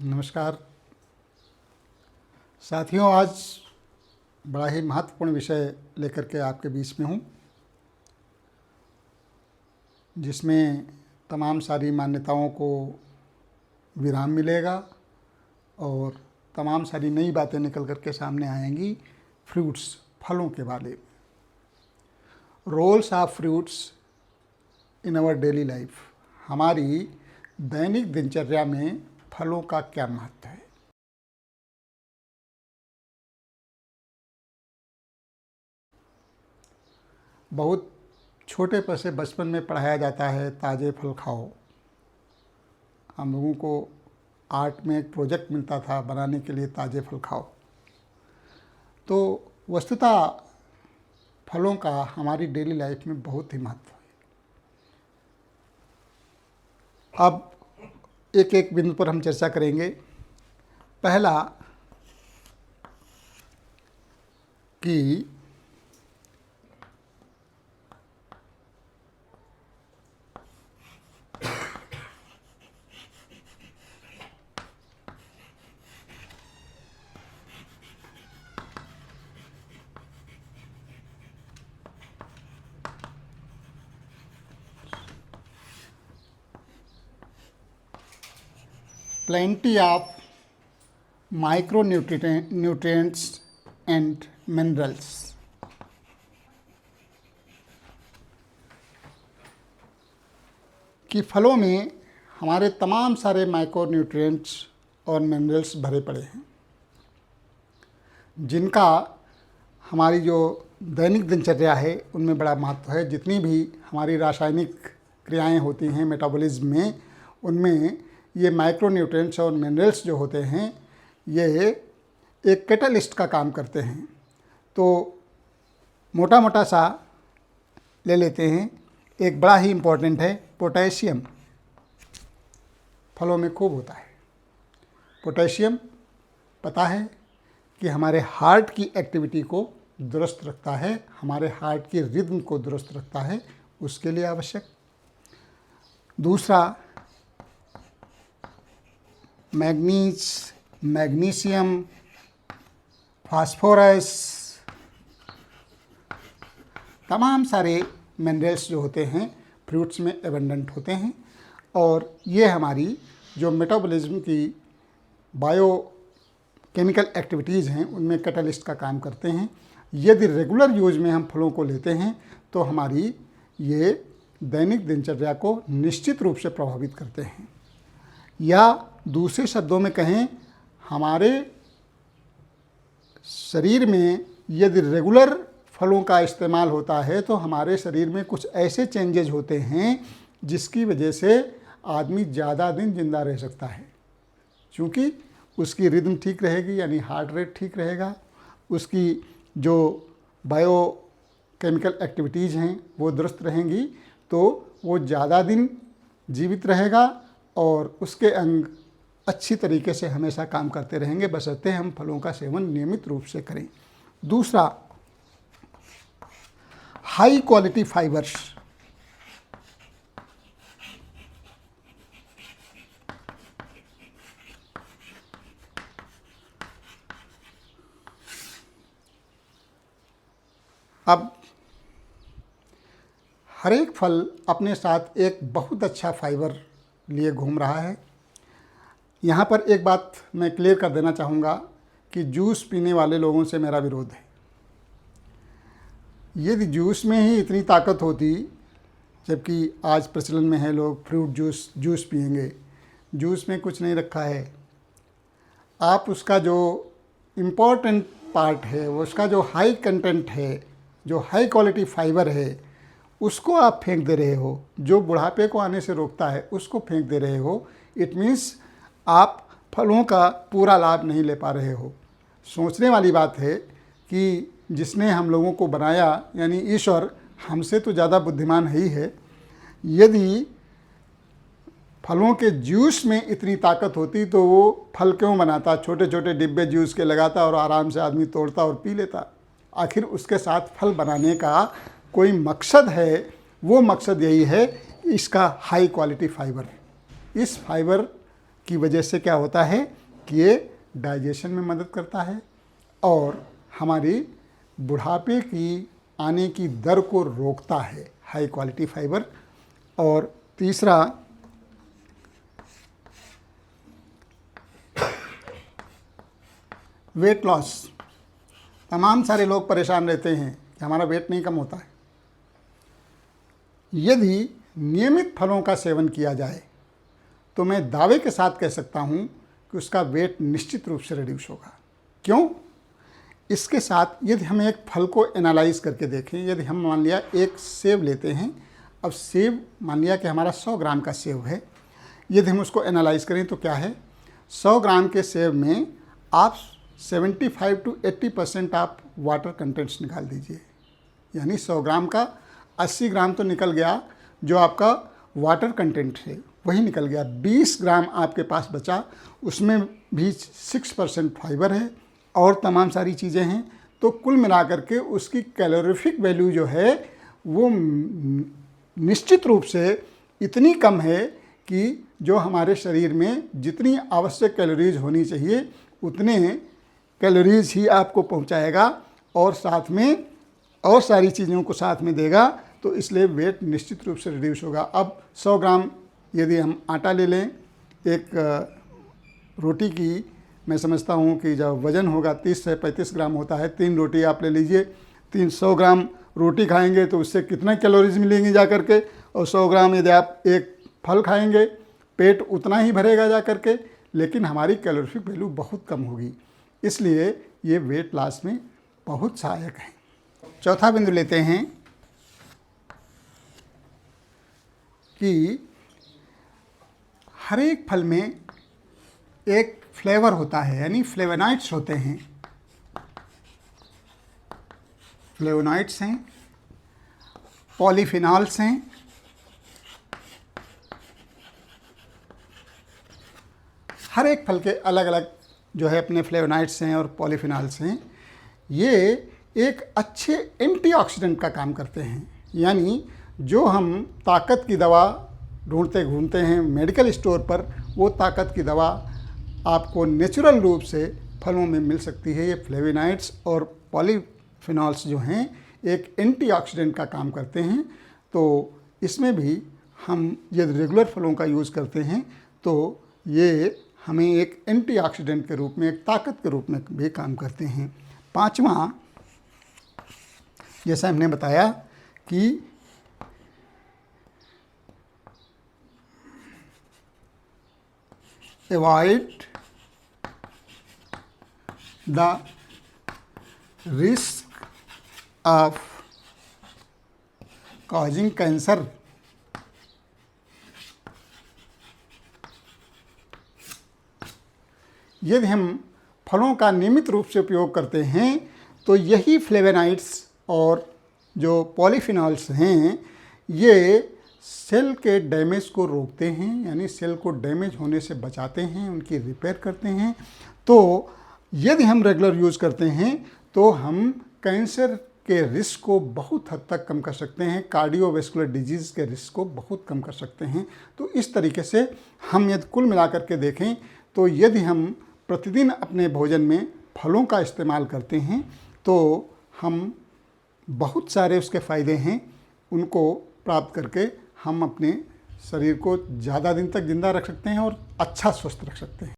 नमस्कार साथियों, आज बड़ा ही महत्वपूर्ण विषय लेकर के आपके बीच में हूँ, जिसमें तमाम सारी मान्यताओं को विराम मिलेगा और तमाम सारी नई बातें निकल कर के सामने आएंगी। फ्रूट्स, फलों के बारे में, roles of fruits in our daily life, हमारी दैनिक दिनचर्या में फलों का क्या महत्व है। बहुत छोटे पर से बचपन में पढ़ाया जाता है ताज़े फल खाओ। हम लोगों को आर्ट में एक प्रोजेक्ट मिलता था बनाने के लिए, ताज़े फल खाओ। तो वस्तुतः फलों का हमारी डेली लाइफ में बहुत ही महत्व है। अब एक एक बिंदु पर हम चर्चा करेंगे। पहला कि plenty of micronutrients and minerals। कि फलों में हमारे तमाम सारे माइक्रोन्यूट्रिएंट्स और मिनरल्स भरे पड़े हैं, जिनका हमारी जो दैनिक दिनचर्या है उनमें बड़ा महत्व है। जितनी भी हमारी रासायनिक क्रियाएं होती हैं मेटाबॉलिज्म में, उनमें ये माइक्रोन्यूट्रिएंट्स और मिनरल्स जो होते हैं ये एक कैटलिस्ट का काम करते हैं। तो मोटा मोटा सा ले लेते हैं। एक बड़ा ही इम्पोर्टेंट है पोटेशियम। फलों में खूब होता है पोटेशियम। पता है कि हमारे हार्ट की एक्टिविटी को दुरुस्त रखता है, हमारे हार्ट की रिदम को दुरुस्त रखता है, उसके लिए आवश्यक। दूसरा मैग्नीज, मैग्नीशियम, फास्फोरस, तमाम सारे मिनरल्स जो होते हैं फ्रूट्स में एबंडेंट होते हैं, और ये हमारी जो मेटाबॉलिज्म की बायो केमिकल एक्टिविटीज़ हैं उनमें कैटलिस्ट का काम करते हैं। यदि रेगुलर यूज में हम फलों को लेते हैं तो हमारी ये दैनिक दिनचर्या को निश्चित रूप से प्रभावित करते हैं। या दूसरे शब्दों में कहें, हमारे शरीर में यदि रेगुलर फलों का इस्तेमाल होता है तो हमारे शरीर में कुछ ऐसे चेंजेज होते हैं जिसकी वजह से आदमी ज़्यादा दिन जिंदा रह सकता है, क्योंकि उसकी रिदम ठीक रहेगी, यानी हार्ट रेट ठीक रहेगा, उसकी जो बायो केमिकल एक्टिविटीज़ हैं वो दुरुस्त रहेंगी, तो वो ज़्यादा दिन जीवित रहेगा और उसके अंग अच्छी तरीके से हमेशा काम करते रहेंगे, बशर्ते हम फलों का सेवन नियमित रूप से करें। दूसरा, हाई क्वालिटी फाइबर्स। अब हर एक फल अपने साथ एक बहुत अच्छा फाइबर लिए घूम रहा है। यहाँ पर एक बात मैं क्लियर कर देना चाहूँगा कि जूस पीने वाले लोगों से मेरा विरोध है। यदि जूस में ही इतनी ताकत होती, जबकि आज प्रचलन में है लोग फ्रूट जूस पिएंगे, जूस में कुछ नहीं रखा है। आप उसका जो इम्पोर्टेंट पार्ट है, वो उसका जो हाई कंटेंट है, जो हाई क्वालिटी फाइबर है, उसको आप फेंक दे रहे हो। जो बुढ़ापे को आने से रोकता है उसको फेंक दे रहे हो। इट मीन्स आप फलों का पूरा लाभ नहीं ले पा रहे हो। सोचने वाली बात है कि जिसने हम लोगों को बनाया, यानी ईश्वर, हमसे तो ज़्यादा बुद्धिमान है ही है। यदि फलों के जूस में इतनी ताकत होती तो वो फल क्यों बनाता? छोटे छोटे डिब्बे जूस के लगाता और आराम से आदमी तोड़ता और पी लेता। आखिर उसके साथ फल बनाने का कोई मकसद है। वो मकसद यही है, इसका हाई क्वालिटी फाइबर। इस फाइबर की वजह से क्या होता है कि ये डाइजेशन में मदद करता है और हमारी बुढ़ापे की आने की दर को रोकता है, हाई क्वालिटी फाइबर। और तीसरा, वेट लॉस। तमाम सारे लोग परेशान रहते हैं कि हमारा वेट नहीं कम होता है। यदि नियमित फलों का सेवन किया जाए तो मैं दावे के साथ कह सकता हूँ कि उसका वेट निश्चित रूप से रिड्यूस होगा। क्यों? इसके साथ यदि हम एक फल को एनालाइज करके देखें, यदि हम मान लिया एक सेब लेते हैं, अब सेब मान लिया कि हमारा 100 ग्राम का सेब है, यदि हम उसको एनालाइज करें तो क्या है, 100 ग्राम के सेब में आप 75 to 80% आप वाटर कंटेंट्स निकाल दीजिए, यानी 100 ग्राम का 80 ग्राम तो निकल गया, जो आपका वाटर कंटेंट है वही निकल गया। 20 ग्राम आपके पास बचा, उसमें भी 6% फाइबर है और तमाम सारी चीज़ें हैं। तो कुल मिलाकर के उसकी कैलोरीफिक वैल्यू जो है वो निश्चित रूप से इतनी कम है कि जो हमारे शरीर में जितनी आवश्यक कैलोरीज होनी चाहिए उतने कैलोरीज ही आपको पहुंचाएगा और साथ में और सारी चीज़ों को साथ में देगा। तो इसलिए वेट निश्चित रूप से रिड्यूस होगा। अब 100 ग्राम यदि हम आटा ले लें, एक रोटी की मैं समझता हूँ कि जब वज़न होगा 30 से 35 ग्राम होता है, 3 रोटी आप ले लीजिए, 300 ग्राम रोटी खाएंगे तो उससे कितना कैलोरीज मिलेंगी जा करके, और 100 ग्राम यदि आप एक फल खाएंगे पेट उतना ही भरेगा जा करके, लेकिन हमारी कैलोरीफिक वैल्यू बहुत कम होगी। इसलिए ये वेट लॉस में बहुत सहायक है। चौथा बिंदु लेते हैं कि हर एक फल में एक फ्लेवर होता है, यानी फ्लेवोनॉइड्स होते हैं। फ्लेवोनॉइड्स हैं, पॉलीफिनॉल्स हैं, हर एक फल के अलग अलग जो है अपने फ्लेवोनॉइड्स हैं और पॉलीफिनॉल्स हैं। ये एक अच्छे एंटीऑक्सीडेंट का काम करते हैं, यानी जो हम ताकत की दवा ढूंढते घूमते हैं मेडिकल स्टोर पर, वो ताकत की दवा आपको नेचुरल रूप से फलों में मिल सकती है। ये फ्लेवोनॉइड्स और पॉलीफिनॉल्स जो हैं एक एंटीऑक्सीडेंट का काम करते हैं। तो इसमें भी हम यदि रेगुलर फलों का यूज़ करते हैं तो ये हमें एक एंटीऑक्सीडेंट के रूप में, एक ताकत के रूप में भी काम करते हैं। पांचवा, जैसा हमने बताया कि avoid the risk of causing cancer. यदि हम फलों का नियमित रूप से उपयोग करते हैं तो यही फ्लेवोनॉइड्स और जो पॉलीफिनॉल्स हैं ये सेल के डैमेज को रोकते हैं, यानी सेल को डैमेज होने से बचाते हैं, उनकी रिपेयर करते हैं। तो यदि हम रेगुलर यूज़ करते हैं तो हम कैंसर के रिस्क को बहुत हद तक कम कर सकते हैं, कार्डियोवैस्कुलर डिजीज़ के रिस्क को बहुत कम कर सकते हैं। तो इस तरीके से हम यदि कुल मिलाकर के देखें तो यदि हम प्रतिदिन अपने भोजन में फलों का इस्तेमाल करते हैं तो हम बहुत सारे उसके फ़ायदे हैं, उनको प्राप्त करके हम अपने शरीर को ज़्यादा दिन तक ज़िंदा रख सकते हैं और अच्छा स्वस्थ रख सकते हैं।